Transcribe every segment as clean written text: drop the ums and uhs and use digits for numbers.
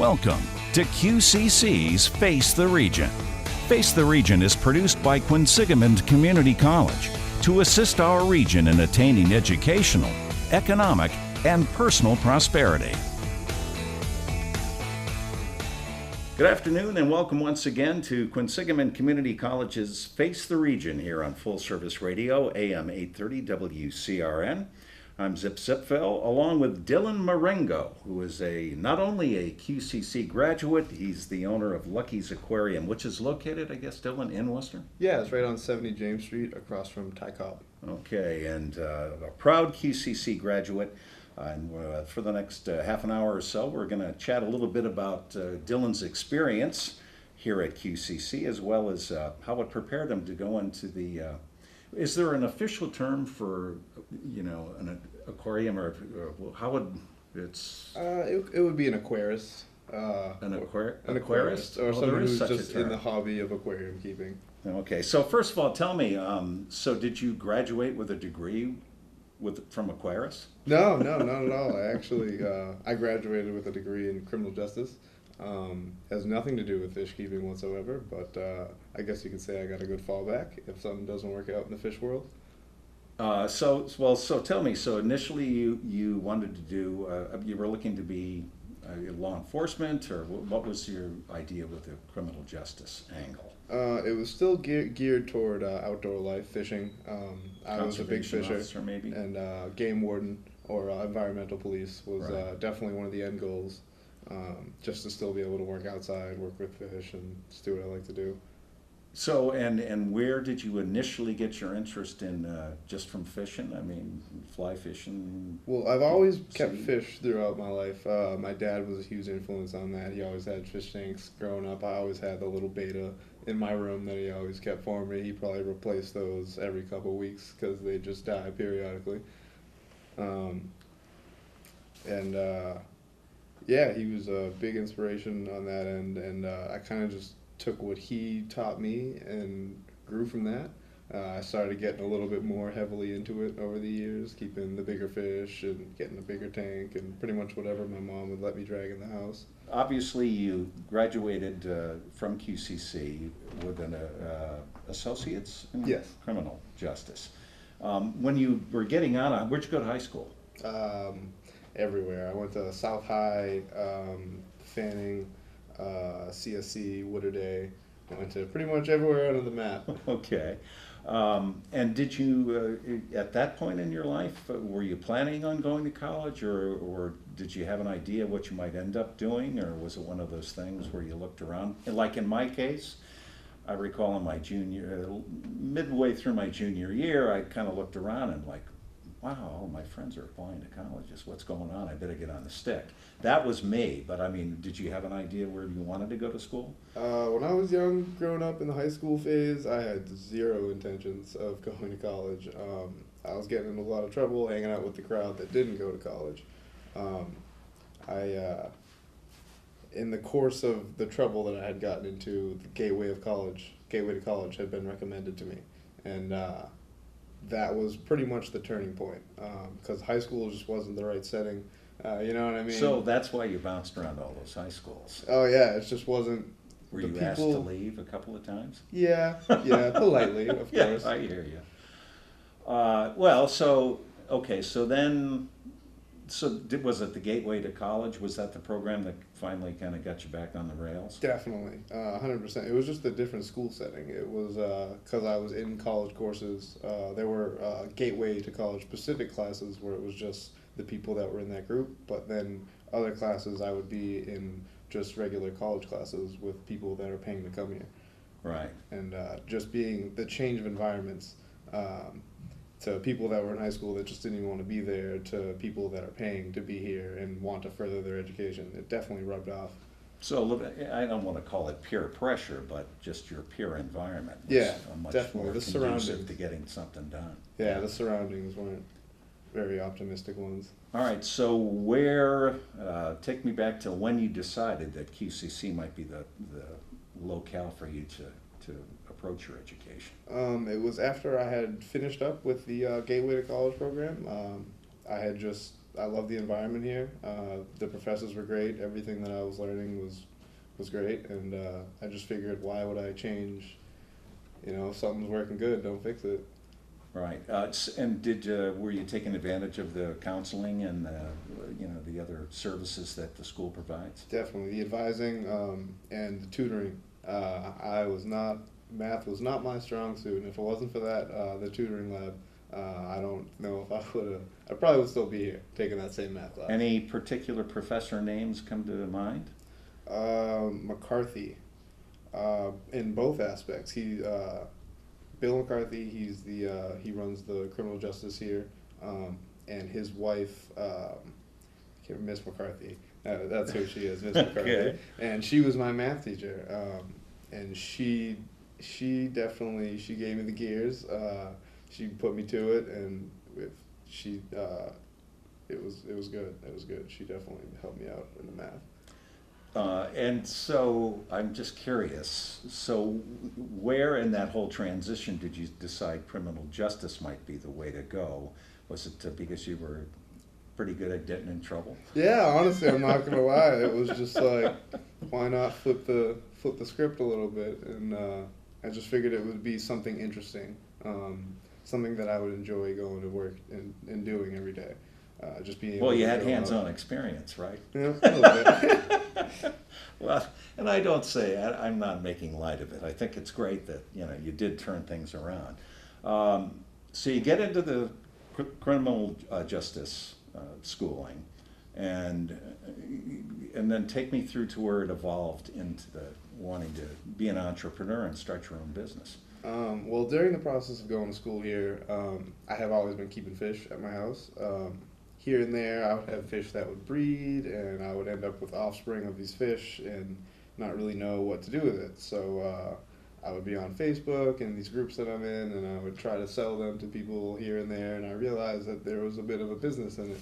Welcome to QCC's Face the Region. Face the Region is produced by Quinsigamond Community College to assist our region in attaining educational, economic, and personal prosperity. Good afternoon and welcome once again to Quinsigamond Community College's Face the Region here on Full Service Radio, AM 830 WCRN. I'm Zip Zipfel, along with Dylan Marengo, who is not only a QCC graduate, he's the owner of Lucky's Aquarium, which is located, I guess, Dylan, in Worcester? Yeah, it's right on 70 James Street, across from Ty Cobb. Okay, and a proud QCC graduate. And for the next half an hour or so, we're going to chat a little bit about Dylan's experience here at QCC, as well as how it prepared him to go into the... is there an official term for, an aquarium, or how would it's? It would be an aquarist. An aquarist, or someone who's just in the hobby of aquarium keeping. Okay, so first of all, tell me, so did you graduate with a degree from aquarist? No, not at all. I graduated with a degree in criminal justice. Has nothing to do with fish keeping whatsoever, but I guess you could say I got a good fallback if something doesn't work out in the fish world. So tell me, so initially you wanted to do, you were looking to be law enforcement, or what was your idea with the criminal justice angle? It was still geared toward outdoor life, fishing. I was a big fisher, officer, maybe? And game warden or environmental police was definitely one of the end goals. Just to still be able to work outside, work with fish, and just do what I like to do. So, and where did you initially get your interest in just from fishing? I mean, fly fishing? Well, I've always kept fish throughout my life. My dad was a huge influence on that. He always had fish tanks growing up. I always had the little betta in my room that he always kept for me. He probably replaced those every couple of weeks because they just die periodically. Yeah, he was a big inspiration on that end, and I kind of just took what he taught me and grew from that. I started getting a little bit more heavily into it over the years, keeping the bigger fish and getting a bigger tank and pretty much whatever my mom would let me drag in the house. Obviously, you graduated from QCC with an associate's in criminal justice. When you were getting on, where'd you go to high school? Everywhere. I went to South High, Fanning, CSC, Wooderday. I went to pretty much everywhere under the map. Okay. And did you, at that point in your life, were you planning on going to college, or did you have an idea what you might end up doing, or was it one of those things where you looked around? Like in my case, I recall in my midway through my junior year, I kind of looked around and like, wow, all my friends are applying to colleges. What's going on? I better get on the stick. That was me, but I mean, did you have an idea where you wanted to go to school? When I was young, growing up in the high school phase, I had zero intentions of going to college. I was getting in a lot of trouble hanging out with the crowd that didn't go to college. In the course of the trouble that I had gotten into, the Gateway to College had been recommended to me. And that was pretty much the turning point, because high school just wasn't the right setting. You know what I mean? So that's why you bounced around all those high schools. Oh yeah, it just wasn't. Were you asked to leave a couple of times? Yeah, politely, of course. I hear you. Was it the Gateway to College? Was that the program that finally kind of got you back on the rails? Definitely, 100%. It was just a different school setting. It was because I was in college courses. There were Gateway to College specific classes where it was just the people that were in that group, but then other classes I would be in just regular college classes with people that are paying to come here. Right. And just being the change of environments. To people that were in high school that just didn't even want to be there, to people that are paying to be here and want to further their education. It definitely rubbed off. So I don't want to call it peer pressure, but just your peer environment was much definitely more the conducive to getting something done. Yeah, the surroundings weren't very optimistic ones. All right, so take me back to when you decided that QCC might be the locale for you to approach your education? It was after I had finished up with the Gateway to College program. I I love the environment here. The professors were great. Everything that I was learning was great, and I just figured, why would I change? You know, if something's working good, don't fix it. Right. And were you taking advantage of the counseling and the other services that the school provides? Definitely the advising and the tutoring. Math was not my strong suit, and if it wasn't for that, the tutoring lab, I don't know if I probably would still be here taking that same math class. Any particular professor names come to mind? McCarthy, in both aspects. Bill McCarthy, he runs the criminal justice here, and his wife, Miss McCarthy. That's who she is, Miss McCarthy. Okay. And she was my math teacher, and she definitely gave me the gears. She put me to it, and it was good. It was good. She definitely helped me out in the math. And so I'm just curious, so where in that whole transition did you decide criminal justice might be the way to go? Was it because you were pretty good at getting in trouble? Yeah, honestly, I'm not gonna lie. It was just like, why not flip the script a little bit? And I just figured it would be something interesting, something that I would enjoy going to work and doing every day. Just being able Well, you to had go hands-on out. experience, right? Yeah, a little bit. Well, and I don't say, I'm not making light of it. I think it's great that, you did turn things around. So you get into the criminal justice schooling, and then take me through to where it evolved into the wanting to be an entrepreneur and start your own business. Well, during the process of going to school here, I have always been keeping fish at my house. Here and there, I would have fish that would breed, and I would end up with offspring of these fish and not really know what to do with it. So I would be on Facebook and these groups that I'm in, and I would try to sell them to people here and there, and I realized that there was a bit of a business in it.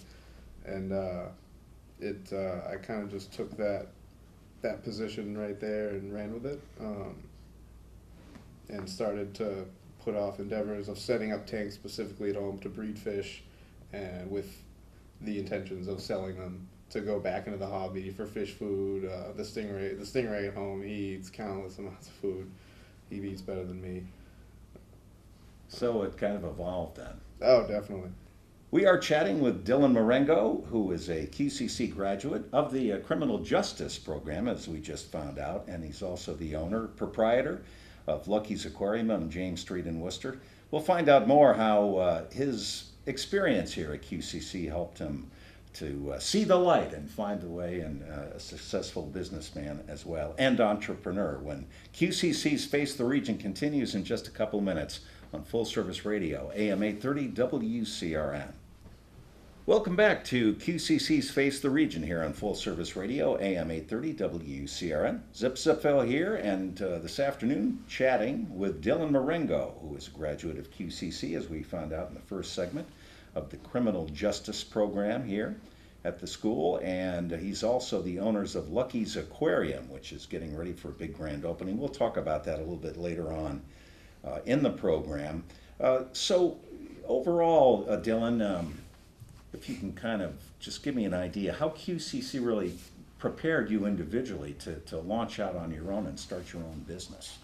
And I kind of just took that position right there and ran with it, and started to put off endeavors of setting up tanks specifically at home to breed fish, and with the intentions of selling them to go back into the hobby for fish food. The stingray at home, he eats countless amounts of food. He eats better than me. So it kind of evolved then. Oh, definitely. We are chatting with Dylan Marengo, who is a QCC graduate of the criminal justice program, as we just found out, and he's also the proprietor of Lucky's Aquarium on James Street in Worcester. We'll find out more how his experience here at QCC helped him to see the light and find the way, and a successful businessman as well, and entrepreneur, when QCC's Face the Region continues in just a couple minutes on Full Service Radio, AM 830 WCRN. Welcome back to QCC's Face the Region here on Full Service Radio, AM 830 WCRN. Zip Zipfel here, and this afternoon chatting with Dylan Marengo, who is a graduate of QCC, as we found out in the first segment, of the criminal justice program here at the school, and he's also the owners of Lucky's Aquarium, which is getting ready for a big grand opening. We'll talk about that a little bit later on in the program. So overall, Dylan, if you can kind of just give me an idea how QCC really prepared you individually to launch out on your own and start your own business.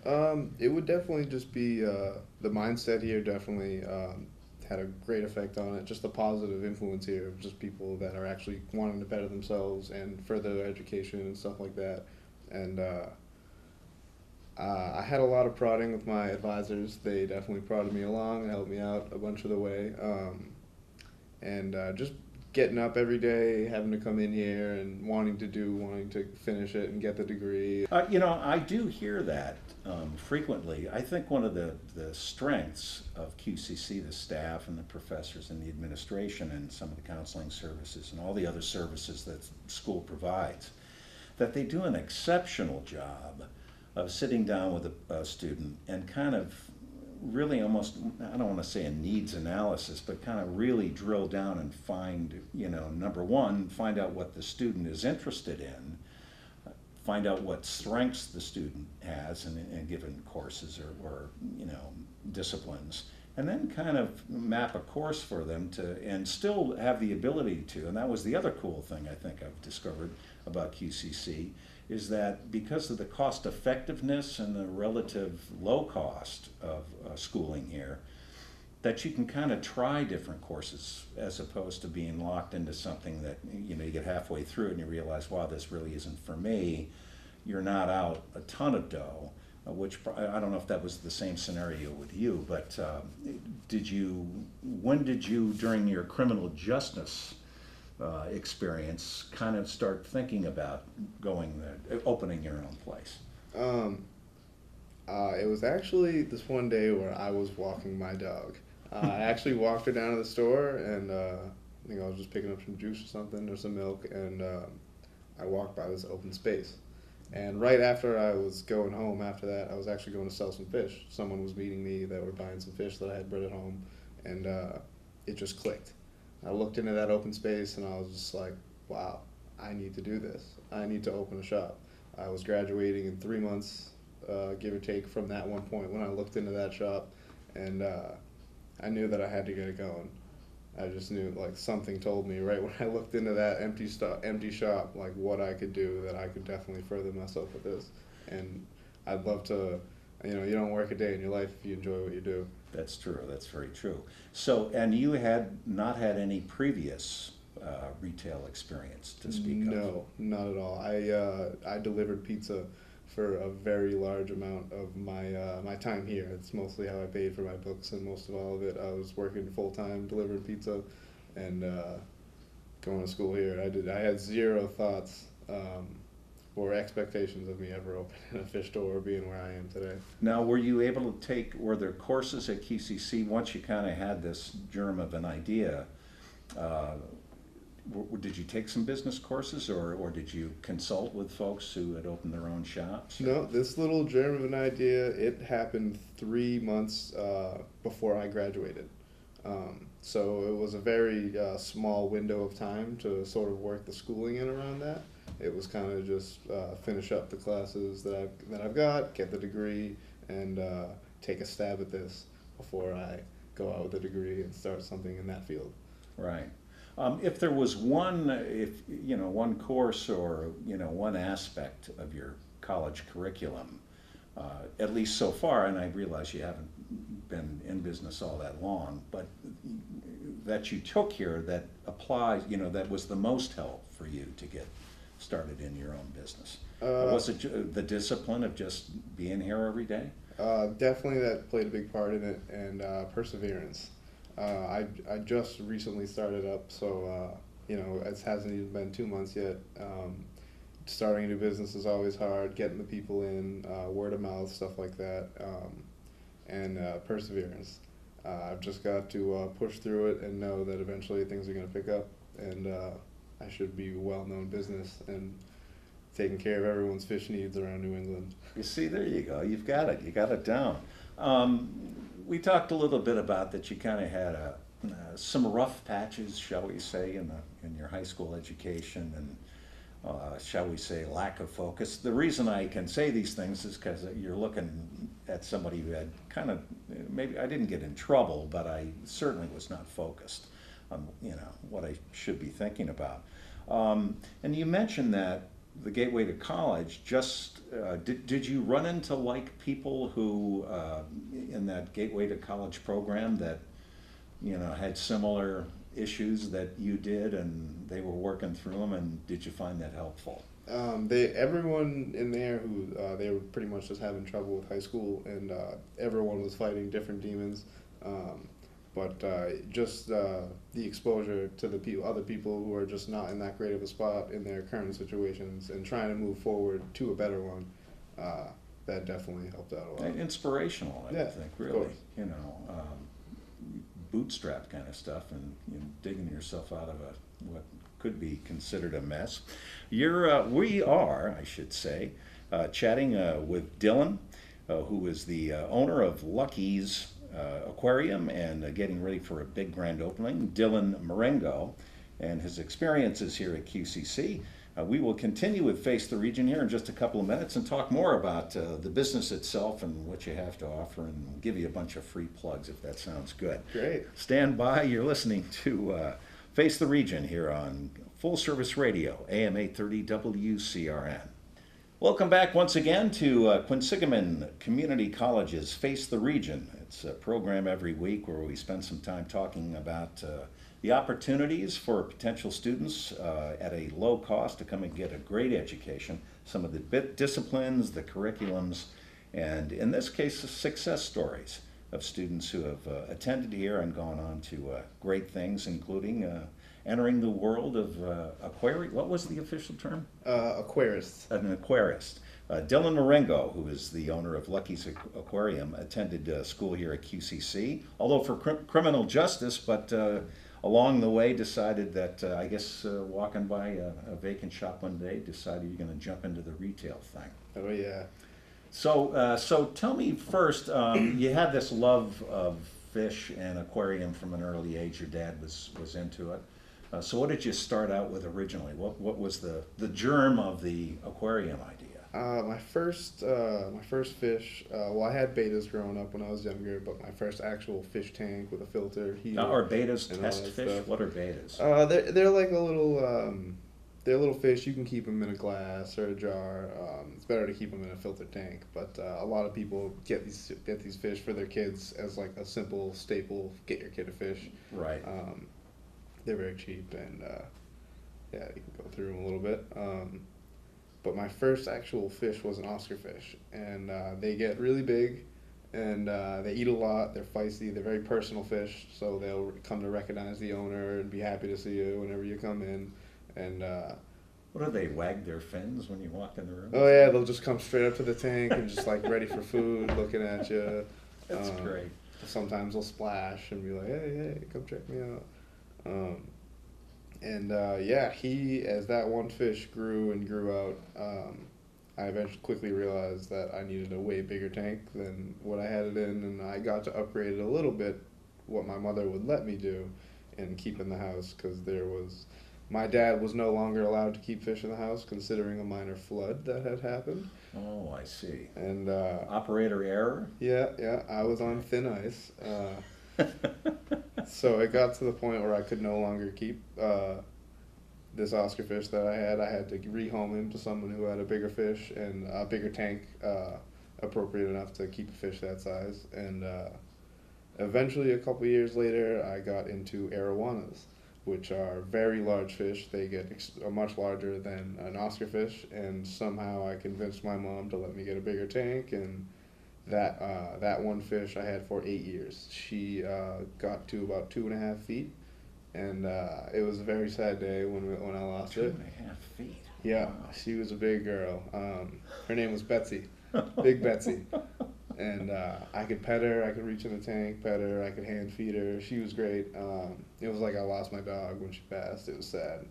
It would definitely just be the mindset here definitely had a great effect on it. Just the positive influence here of just people that are actually wanting to better themselves and further their education and stuff like that. And I had a lot of prodding with my advisors. They definitely prodded me along and helped me out a bunch of the way. And just getting up every day, having to come in here and wanting to finish it and get the degree. I do hear that frequently. I think one of the strengths of QCC, the staff and the professors and the administration and some of the counseling services and all the other services that the school provides, that they do an exceptional job of sitting down with a student and kind of really almost, I don't want to say a needs analysis, but kind of really drill down and find, number one, find out what the student is interested in, find out what strengths the student has in given courses or disciplines, and then kind of map a course for them to, and still have the ability to, and that was the other cool thing I think I've discovered about QCC, is that because of the cost effectiveness and the relative low cost of schooling here, that you can kind of try different courses as opposed to being locked into something that, you know, you get halfway through and you realize, wow, this really isn't for me. You're not out a ton of dough, which I don't know if that was the same scenario with you, but when did you, during your criminal justice experience, kind of start thinking about opening your own place? It was actually this one day where I was walking my dog. I actually walked her down to the store, and I think I was just picking up some juice or something, or some milk, and I walked by this open space. And right after I was going home after that, I was actually going to sell some fish. Someone was meeting me that were buying some fish that I had bred at home, and it just clicked. I looked into that open space, and I was just like, wow, I need to do this. I need to open a shop. I was graduating in 3 months, give or take, from that one point when I looked into that shop, and I knew that I had to get it going. I just knew, like, something told me right when I looked into that empty shop, like, what I could do, that I could definitely further myself with this. And I'd love to, you know, you don't work a day in your life if you enjoy what you do. That's true. That's very true. So, and you had not had any previous retail experience to speak of? No, not at all. I delivered pizza for a very large amount of my time here. It's mostly how I paid for my books, and most of all of it, I was working full time delivering pizza, and going to school here. I had zero thoughts or expectations of me ever opening a fish store or being where I am today. Now, were you able to were there courses at QCC once you kind of had this germ of an idea? Did you take some business courses, or did you consult with folks who had opened their own shops? No, this little germ of an idea, it happened 3 months before I graduated. So it was a very small window of time to sort of work the schooling in around that. It was kind of just finish up the classes that I've got, get the degree, and take a stab at this before I go out with a degree and start something in that field. Right. If there was one course or, you know, one aspect of your college curriculum, at least so far, and I realize you haven't been in business all that long, but that you took here that applies, you know, that was the most help for you to get started in your own business? Was it the discipline of just being here every day? Definitely that played a big part in it, and perseverance. I just recently started up, so you know, it hasn't even been 2 months yet. Starting a new business is always hard, getting the people in, word of mouth, stuff like that, and perseverance. I've just got to push through it and know that eventually things are going to pick up, and I should be a well-known business and taking care of everyone's fish needs around New England. You see, there you go. You've got it. You got it down. We talked a little bit about that you kind of had some rough patches, shall we say, in your high school education, and shall we say, lack of focus. The reason I can say these things is because you're looking at somebody who had kind of, maybe I didn't get in trouble, but I certainly was not focused on, you know, what I should be thinking about. And you mentioned that the gateway to college, just did you run into like people who in that gateway to college program that, you know, had similar issues that you did, and they were working through them, and did you find that helpful? Everyone in there who they were pretty much just having trouble with high school, and everyone was fighting different demons. But just the exposure to the other people who are just not in that great of a spot in their current situations and trying to move forward to a better one, that definitely helped out a lot. Inspirational, I Yeah, would think, of really. course. You know, bootstrap kind of stuff, and you know, digging yourself out of what could be considered a mess. We are, I should say, chatting with Dylan, who is the owner of Lucky's Aquarium and getting ready for a big grand opening. Dylan Marengo, and his experiences here at QCC We will continue with Face the Region here in just a couple of minutes and talk more about the business itself and what you have to offer, and we'll give you a bunch of free plugs if that sounds good. Great. Stand by. You're listening to Face the Region here on Full Service Radio, AM 830 WCRN. Welcome back once again to Quinsigamond Community College's Face the Region. It's a program every week where we spend some time talking about the opportunities for potential students at a low cost to come and get a great education, some of the disciplines, the curriculums, and in this case, the success stories of students who have attended here and gone on to great things, including entering the world of aquarium. What was the official term? Aquarist. An aquarist. Dylan Marengo, who is the owner of Lucky's Aquarium, attended school here at QCC, although for criminal justice, but along the way decided that, I guess, walking by a vacant shop one day, decided you're going to jump into the retail thing. Oh, yeah. So tell me first, you had this love of fish and aquarium from an early age. Your dad was into it. So what did you start out with originally? What was the germ of the aquarium idea? My first fish. Well, I had betas growing up when I was younger, but my first actual fish tank with a filter. Are betas test fish? Stuff. What are betas? They're like a little. They're little fish. You can keep them in a glass or a jar. It's better to keep them in a filter tank. But a lot of people get these fish for their kids as like a simple staple. Get your kid a fish. Right. They're very cheap, and yeah, you can go through them a little bit. But my first actual fish was an Oscar fish, and they get really big, and they eat a lot. They're feisty. They're very personal fish, so they'll come to recognize the owner and be happy to see you whenever you come in. And what do they wag their fins when you walk in the room? Oh yeah, they'll just come straight up to the tank and just like ready for food, looking at you. That's great. Sometimes they'll splash and be like, hey, come check me out. Yeah, as that one fish grew and grew out, I eventually quickly realized that I needed a way bigger tank than what I had it in, and I got to upgrade it a little bit, what my mother would let me do and keep in the house, because my dad was no longer allowed to keep fish in the house, considering a minor flood that had happened. Oh, I see. And operator error? Yeah, I was on thin ice. So it got to the point where I could no longer keep this Oscar fish that I had. I had to rehome him to someone who had a bigger fish and a bigger tank, appropriate enough to keep a fish that size. And eventually, a couple years later, I got into arowanas, which are very large fish. They get much larger than an Oscar fish, and somehow I convinced my mom to let me get a bigger tank, and that one fish I had for 8 years. She got to about 2.5 feet, and it was a very sad day when I lost it. 2.5 feet. Yeah, wow. She was a big girl. Her name was Betsy, Big Betsy, and I could pet her. I could reach in the tank, pet her. I could hand feed her. She was great. It was like I lost my dog when she passed. It was sad.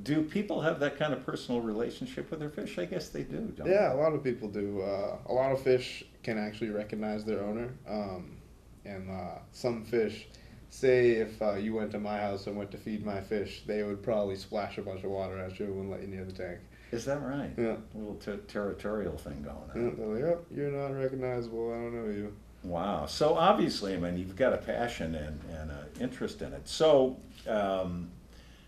Do people have that kind of personal relationship with their fish? I guess they do, don't they? Yeah, a lot of people do. A lot of fish can actually recognize their owner. And some fish, say if you went to my house and went to feed my fish, they would probably splash a bunch of water at you and wouldn't let you near the tank. Is that right? Yeah. A little territorial thing going on. Yeah, they're like, yep, you're not recognizable, I don't know you. Wow. So obviously, I mean, you've got a passion and an interest in it. So,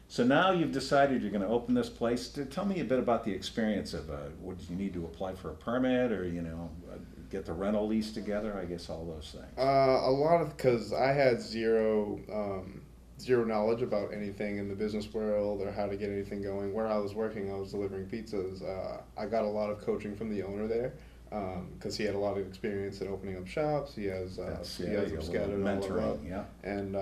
so now you've decided you're going to open this place. Tell me a bit about the experience of, would you need to apply for a permit or, get the rental lease together? I guess all those things. Because I had zero knowledge about anything in the business world or how to get anything going. Where I was working, I was delivering pizzas. I got a lot of coaching from the owner there, because he had a lot of experience in opening up shops. He has them scattered all over. Yeah. And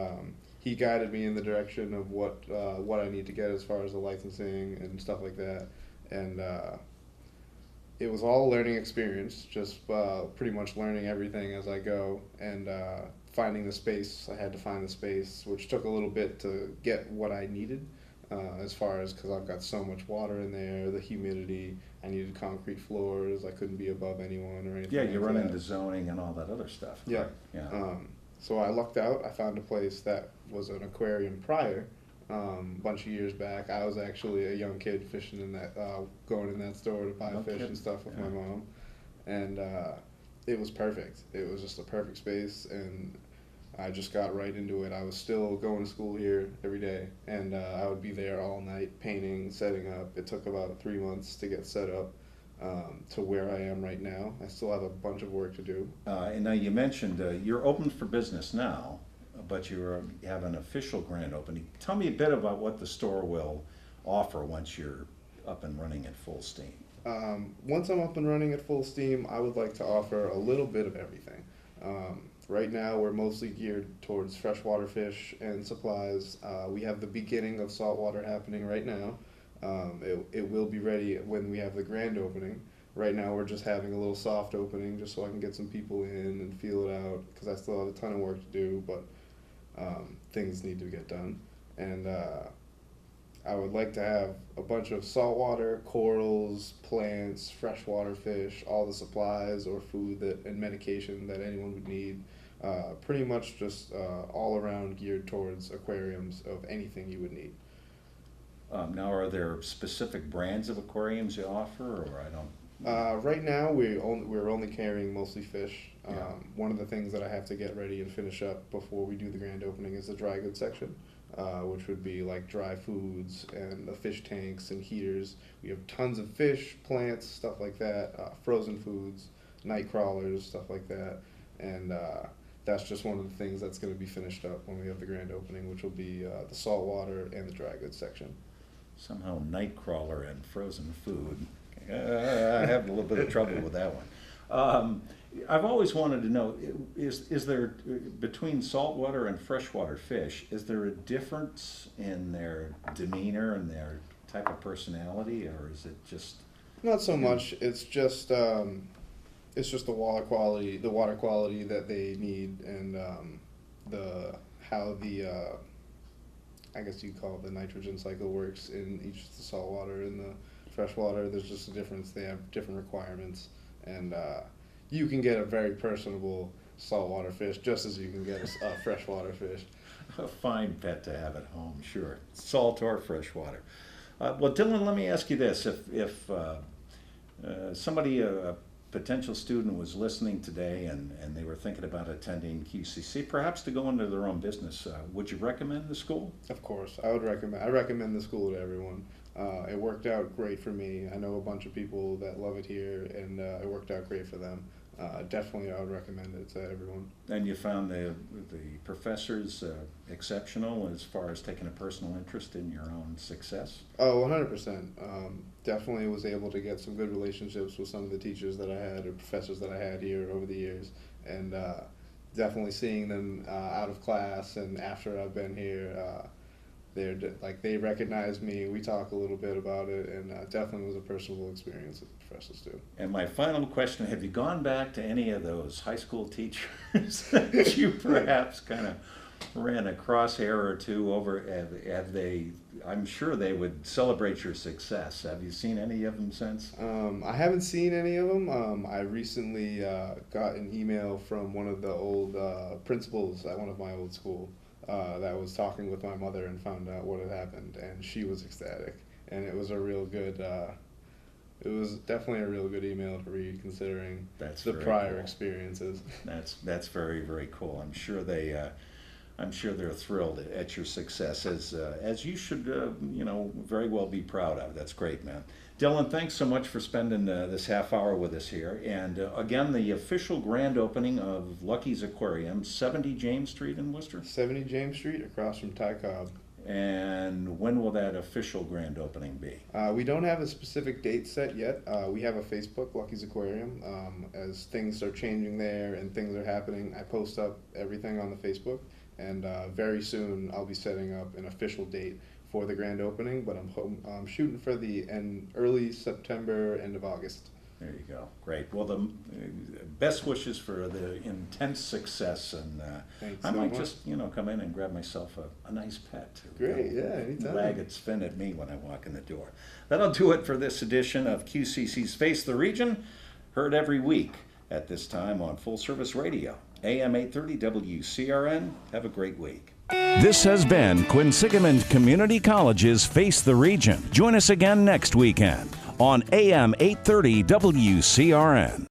he guided me in the direction of what I need to get as far as the licensing and stuff like that. And it was all a learning experience, just pretty much learning everything as I go, and finding the space. I had to find the space, which took a little bit to get what I needed, as far as, because I've got so much water in there, the humidity. I needed concrete floors. I couldn't be above anyone or anything. Yeah, you run that. into zoning and all that other stuff. Yeah. Yeah. So I lucked out. I found a place that was an aquarium prior, A bunch of years back. I was actually a young kid fishing in that, going in that store to buy fish and stuff with my mom, and it was perfect. It was just a perfect space, and I just got right into it. I was still going to school here every day, and I would be there all night painting, setting up. It took about 3 months to get set up to where I am right now. I still have a bunch of work to do. And now you mentioned you're open for business now, but you have an official grand opening. Tell me a bit about what the store will offer once you're up and running at full steam. Once I'm up and running at full steam, I would like to offer a little bit of everything. Right now, we're mostly geared towards freshwater fish and supplies. We have the beginning of saltwater happening right now. It will be ready when we have the grand opening. Right now, we're just having a little soft opening just so I can get some people in and feel it out, because I still have a ton of work to do, but things need to get done. And I would like to have a bunch of saltwater, corals, plants, freshwater fish, all the supplies or food and medication that anyone would need. Pretty much just all around geared towards aquariums of anything you would need. Now, are there specific brands of aquariums you offer, or I don't? Right now, we're only carrying mostly fish. One of the things that I have to get ready and finish up before we do the grand opening is the dry goods section, which would be like dry foods and the fish tanks and heaters. We have tons of fish, plants, stuff like that, frozen foods, night crawlers, stuff like that, and that's just one of the things that's going to be finished up when we have the grand opening, which will be the saltwater and the dry goods section. Somehow nightcrawler and frozen food. I have a little bit of trouble with that one. I've always wanted to know, is there, between saltwater and freshwater fish, is there a difference in their demeanor and their type of personality, or is it just? Not so much. It's just the water quality that they need, and how the I guess you call it the nitrogen cycle works in each of the saltwater and the freshwater. There's just a difference. They have different requirements, and you can get a very personable saltwater fish just as you can get a freshwater fish. A fine pet to have at home, sure. Salt or freshwater. Well, Dylan, let me ask you this. If somebody, a potential student, was listening today and they were thinking about attending QCC, perhaps to go into their own business, would you recommend the school? Of course. I recommend the school to everyone. It worked out great for me. I know a bunch of people that love it here, and it worked out great for them. Definitely, I would recommend it to everyone. And you found the professors exceptional as far as taking a personal interest in your own success? Oh, 100%. Definitely was able to get some good relationships with some of the teachers that I had or professors that I had here over the years, and definitely seeing them out of class and after I've been here. They recognize me. We talk a little bit about it, and definitely was a personable experience with the professors too. And my final question: have you gone back to any of those high school teachers that you perhaps kind of ran a crosshair or two over? Have they? I'm sure they would celebrate your success. Have you seen any of them since? I haven't seen any of them. I recently got an email from one of the old principals at one of my old schools. That was talking with my mother and found out what had happened, and she was ecstatic. And it was a real good, it was definitely a real good email to read, considering the prior experiences. That's very, very cool. I'm sure they're thrilled at your success, as you should, very well be proud of. That's great, man. Dylan, thanks so much for spending this half hour with us here. And again, the official grand opening of Lucky's Aquarium, 70 James Street in Worcester? 70 James Street, across from Ty Cobb. And when will that official grand opening be? We don't have a specific date set yet. We have a Facebook, Lucky's Aquarium. As things are changing there and things are happening, I post up everything on the Facebook. And very soon I'll be setting up an official date for the grand opening, but I'm shooting for the early September, end of August. There you go. Great. Well, the best wishes for the intense success, and I might just come in and grab myself a nice pet. Great. Yeah. Anytime. Wag its fin at me when I walk in the door. That'll do it for this edition of QCC's Face the Region, heard every week at this time on Full Service Radio, AM 830 WCRN. Have a great week. This has been Quinsigamond Community College's Face the Region. Join us again next weekend on AM 830 WCRN.